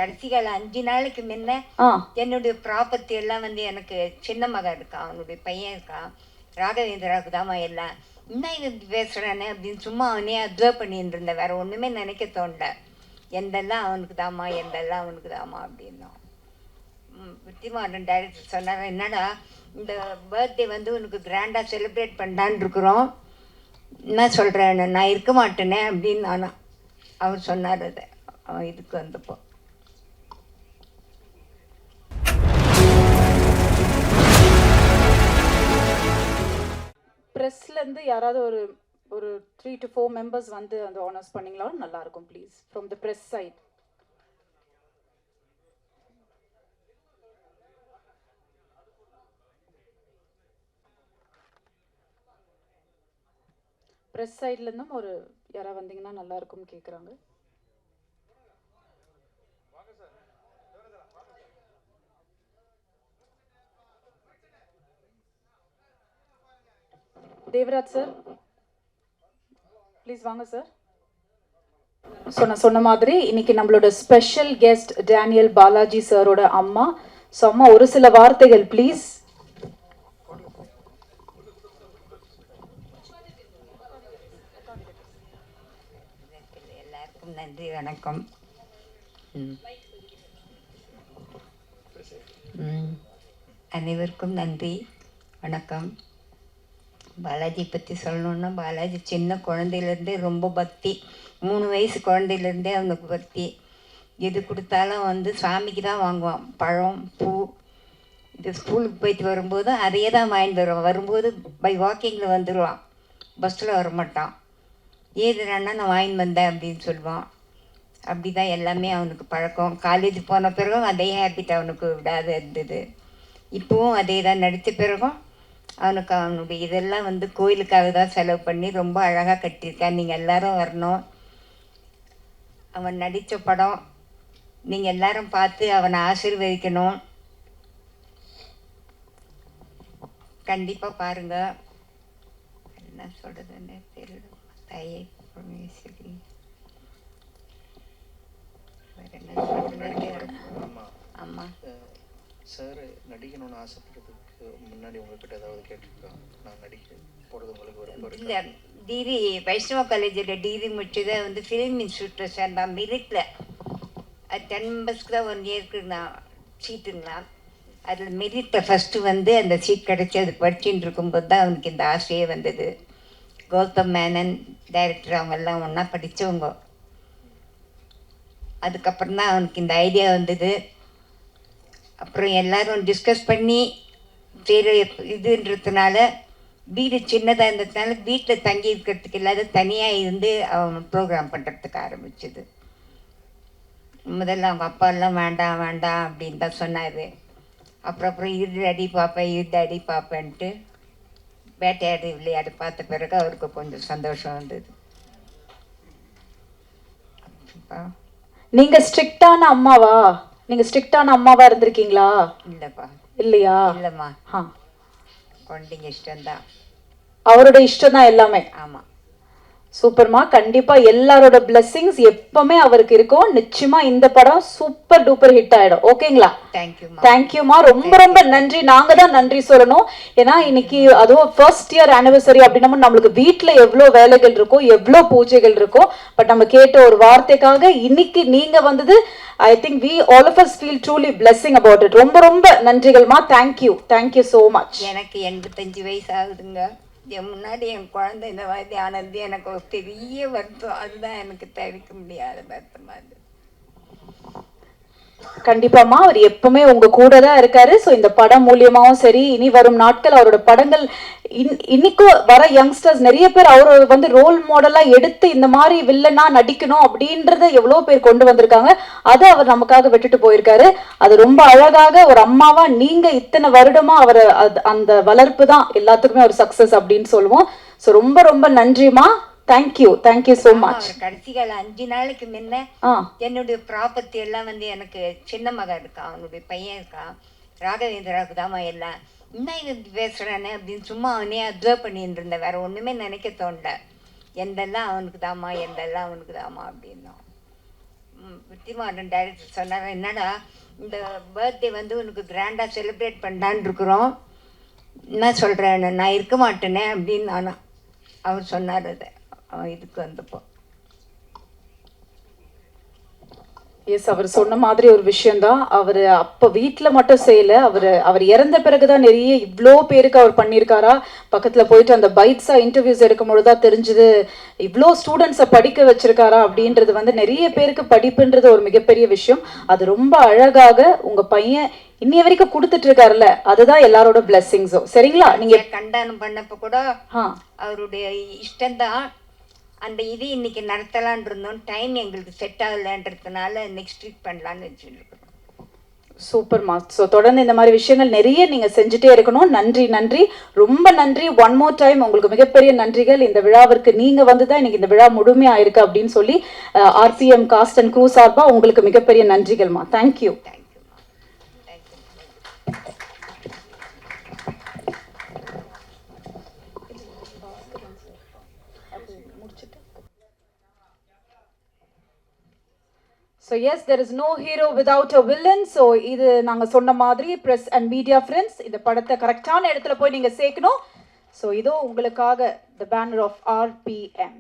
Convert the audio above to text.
கடைசிகள் 5 நாளைக்கு முன்ன என்னுடைய ப்ராப்பர்ட்டி எல்லாம் வந்து எனக்கு சின்ன மகன் இருக்கான், அவனுடைய பையன் இருக்கான், ராகவேந்திராவுக்கு தாமா எல்லாம். இன்னும் இது பேசுகிறானே அப்படின்னு சும்மா அவனே அப்சர்வ் பண்ணிட்டு இருந்தேன். வேறு ஒன்றுமே நினைக்க தோணல. எந்தெல்லாம் அவனுக்கு தாமா, எந்தெல்லாம் அவனுக்கு தாமா அப்படின்னோம். வித்திமாறன் டைரக்டர் சொன்னார், என்னடா இந்த பர்த்டே வந்து உனக்கு கிராண்டாக செலிப்ரேட் பண்ணலான்னு இருக்கிறோம், என்ன சொல்கிறேன், நான் இருக்க மாட்டேனே அப்படின்னு அவர் சொன்னார். அதை அவன் இதுக்கு வந்தப்போ ப்ரெஸ்லேருந்து யாராவது ஒரு 3 to 4 மெம்பர்ஸ் வந்து அந்த ஆனர்ஸ் பண்ணிங்களா நல்லாயிருக்கும் please, from the press side. Press சைட்லேருந்தும் யாராவது வந்தீங்கன்னா நல்லாயிருக்கும்னு கேட்குறாங்க. தேவராஜ் சார் ப்ளீஸ் வாங்க சார். சொன்ன மாதிரி இன்னைக்கு நம்மளோட ஸ்பெஷல் கெஸ்ட் டேனியல் பாலாஜி சாரோட அம்மா. ஸோ அம்மா ஒரு சில வார்த்தைகள் ப்ளீஸ். எல்லாருக்கும் நன்றி, வணக்கம். அனைவருக்கும் நன்றி, வணக்கம். பாலாஜி பற்றி சொல்லணுன்னா, பாலாஜி சின்ன குழந்தையிலேருந்தே ரொம்ப பக்தி. 3 வயசு குழந்தையிலேருந்தே அவனுக்கு பக்தி. எது கொடுத்தாலும் வந்து சாமிக்கு தான் வாங்குவான், பழம் பூ. இது ஸ்கூலுக்கு போயிட்டு வரும்போது அதையே தான் வாங்கிட்டு வருவான். வரும்போது பை வாக்கிங்கில் வந்துடுவான், பஸ்ஸில் வரமாட்டான். ஏதுனா நான் வாங்கிட்டு வந்தேன் அப்படின்னு சொல்லுவான். அப்படி தான் எல்லாமே அவனுக்கு பழக்கம். காலேஜ் போன பிறகும் அதே ஹேபிட் அவனுக்கு விடாது இருந்தது. இப்போவும் அதே தான். நடித்த பிறகும் அவனுக்கு அவனுடைய இதெல்லாம் வந்து கோயிலுக்காக தான் செலவு பண்ணி ரொம்ப அழகாக கட்டியிருக்கான். நீங்கள் எல்லோரும் வரணும். அவன் நடித்த படம் நீங்கள் எல்லாரும் பார்த்து அவனை ஆசீர்வதிக்கணும். கண்டிப்பாக பாருங்கள். என்ன சொல்கிறதுன்னு தெரியல. தாயே பரமேஸ்வரி, வேறு என்ன சொல்கிறது. அம்மா சார் நடிக்கணும்னு ஆசைப்படுறதுக்கு முன்னாடி உங்ககிட்ட ஏதாவது கேட்டிருக்கா? நான் நடிக்க போகிறது உங்களுக்கு விருப்பம் இல்லை. டிகிரி வைஷ்ணவ காலேஜில் டிகிரி முடிச்சதை வந்து ஃபிலிம் இன்ஸ்டியூட்டில் சேர்ந்தான். மெரிட்டில் அது 10 மெம்பர்ஸ்க்கு தான் 1 இயருக்கு நான் சீட்டுங்களா. அதில் மெரிட்டில் ஃபஸ்ட்டு வந்து அந்த சீட் கிடச்சி அது படிச்சுட்டு இருக்கும்போது தான் அவனுக்கு இந்த ஆசையே வந்தது. கௌதம் மேனன் டைரக்டர் அவங்கெல்லாம் ஒன்றா படித்தவங்க. அதுக்கப்புறம் தான் அவனுக்கு இந்த ஐடியா வந்தது. அப்புறம் எல்லோரும் டிஸ்கஸ் பண்ணி சரி இதுன்றதுனால வீடு சின்னதாக இருந்ததுனால வீட்டில் தங்கி இருக்கிறதுக்கு இல்லாத தனியாக இருந்து அவன் ப்ரோக்ராம் பண்ணுறதுக்கு ஆரம்பிச்சது. முதல்ல அவங்க அப்பா எல்லாம் வேண்டாம் வேண்டாம் அப்படின்னு தான் சொன்னார். அப்புறம் இது அடி பார்ப்பேன், இது அடி பார்ப்பேன்ட்டு வேட்டையாடு விளையாடு பார்த்த பிறகு அவருக்கு கொஞ்சம் சந்தோஷம் வந்தது. நீங்கள் ஸ்ட்ரிக்டான அம்மாவா? நீங்கள் ஸ்ட்ரிக்டான அம்மாவா இருந்திருக்கீங்களா? இல்லைப்பா. இல்லையா? இல்லைம்மா. குழந்தைங்க இஷ்டம்தான், அவரோட இஷ்டம் தான் எல்லாமே. ஆமாம். சூப்பர்மா. கண்டிப்பா எல்லாரோட பிளெஸிங்ஸ் எப்பவுமே அவருக்கு இருக்கும். நிச்சயமா இந்த படம் சூப்பர் டூப்பர் ஹிட் ஆயிடும். ஓகேங்களா? தேங்க்யூமா. ரொம்ப ரொம்ப நன்றி. நாங்க தான் நன்றி சொல்லணும். ஏன்னா இன்னைக்கு அதுவும் ஃபர்ஸ்ட் இயர் ஆனிவர்சரி அப்படின்னா நம்மளுக்கு வீட்டுல எவ்வளவு வேலைகள் இருக்கும், எவ்வளவு பூஜைகள் இருக்கும். பட் நம்ம கேட்ட ஒரு வார்த்தைக்காக இன்னைக்கு நீங்க வந்தது, I think we all of us feel truly blessing about it. ரொம்ப ரொம்ப நன்றிகள்மா. Thank you so much. எனக்கு 85 வயசு ஆகுதுங்க. என் முன்னாடி என் குழந்தை இந்த மாதிரி ஆனது எனக்கு ஒரு பெரிய வருத்தம். அதுதான் எனக்கு தவிர்க்க முடியாத வருத்தமாக இருந்தது. கண்டிப்பாமா அவர் எப்பவுமே உங்க கூட தான் இருக்காரு. ஸோ இந்த படம் மூலியமாவும் சரி, இனி வரும் நாட்கள் அவரோட படங்கள் இன்னைக்கும் வர யங்ஸ்டர்ஸ் நிறைய பேர் அவர் வந்து ரோல் மாடலா எடுத்து இந்த மாதிரி வில்லனா நடிக்கணும் அப்படின்றத எவ்வளவு பேர் கொண்டு வந்திருக்காங்க. அதை அவர் நமக்காக விட்டுட்டு போயிருக்காரு. அது ரொம்ப அழகாக ஒரு அம்மாவா நீங்க இத்தனை வருடமா அவர் அந்த வளர்ப்பு தான் எல்லாத்துக்குமே ஒரு சக்சஸ் அப்படின்னு சொல்லுவோம். ஸோ ரொம்ப ரொம்ப நன்றிமா. Thank you so much. கடைசிகள் 5 நாளைக்கு முன்ன என்னுடைய ப்ராப்பர்ட்டி எல்லாம் வந்து எனக்கு சின்ன மகன் இருக்கான், அவனுடைய பையன் இருக்கான், ராகவேந்திராவுக்கு தாமா எல்லாம். இன்னும் இது பேசுகிறானே அப்படின்னு சும்மா அவனே அப்சர்வ் பண்ணிட்டு இருந்தேன். வேறு ஒன்றுமே நினைக்க தோணல. எந்தெல்லாம் அவனுக்கு தாமா, எந்தெல்லாம் அவனுக்கு தாமா அப்படின்னோம். வித்திமாறன் டைரக்டர் சொன்னார், என்னடா இந்த பர்த்டே வந்து உனக்கு கிராண்டாக செலிப்ரேட் பண்ணலான்னு இருக்கிறோம், என்ன சொல்கிறேன், நான் இருக்க மாட்டேனே அப்படின்னு அவர் சொன்னார். அதை இதுக்கு வந்தப்போ எஸ், அவர் சொன்ன மாதிரி ஒரு விஷயம்தான். அவர் அப்போ வீட்டில் மட்டும் செய்யலை, அவர் இறந்த பிறகுதான் நிறைய இவ்வளோ பேருக்கு அவர் பண்ணியிருக்காரா. பக்கத்தில் போயிட்டு அந்த பைட்ஸாக இன்டர்வியூஸ் எடுக்கும்பொழுது தான் தெரிஞ்சுது இவ்வளோ ஸ்டூடெண்ட்ஸை படிக்க வச்சிருக்காரா அப்படின்றது. வந்து நிறைய பேருக்கு படிப்புன்றது ஒரு மிகப்பெரிய விஷயம். அது ரொம்ப அழகாக உங்கள் பையன் இன்னைய வரைக்கும் கொடுத்துட்டு இருக்காருல்ல, அதுதான் எல்லாரோட பிளெஸிங்ஸும். சரிங்களா? நீங்கள் கண்டானம் பண்ணப்போ கூட அவருடைய இஷ்டம்தான். அந்த இது இன்னைக்கு நடத்தலான் இருந்தோம், டைம் எங்களுக்கு செட் ஆகலைன்றதுனால நெக்ஸ்ட் வீக் பண்ணலான்னு வச்சுருக்கோம். சூப்பர்மா. ஸோ தொடர்ந்து இந்த மாதிரி விஷயங்கள் நிறைய நீங்கள் செஞ்சுட்டே இருக்கணும். நன்றி, நன்றி, ரொம்ப நன்றி. ஒன் மோர் டைம் உங்களுக்கு மிகப்பெரிய நன்றிகள். இந்த விழாவிற்கு நீங்கள் வந்து தான் இன்னைக்கு இந்த விழா முழுமையாக இருக்கு அப்படின்னு சொல்லி RPM காஸ்ட் அண்ட் க்ரூ சார்பாக உங்களுக்கு மிகப்பெரிய நன்றிகள்மா. Thank you. So yes, there is no hero without a villain. So இது நாங்க சொன்ன மாதிரி press and media friends, இந்த படத்தை கரெக்டான இடத்துல போய் நீங்க சேர்க்கணும். So இதோ உங்களுக்காக the banner of RPM.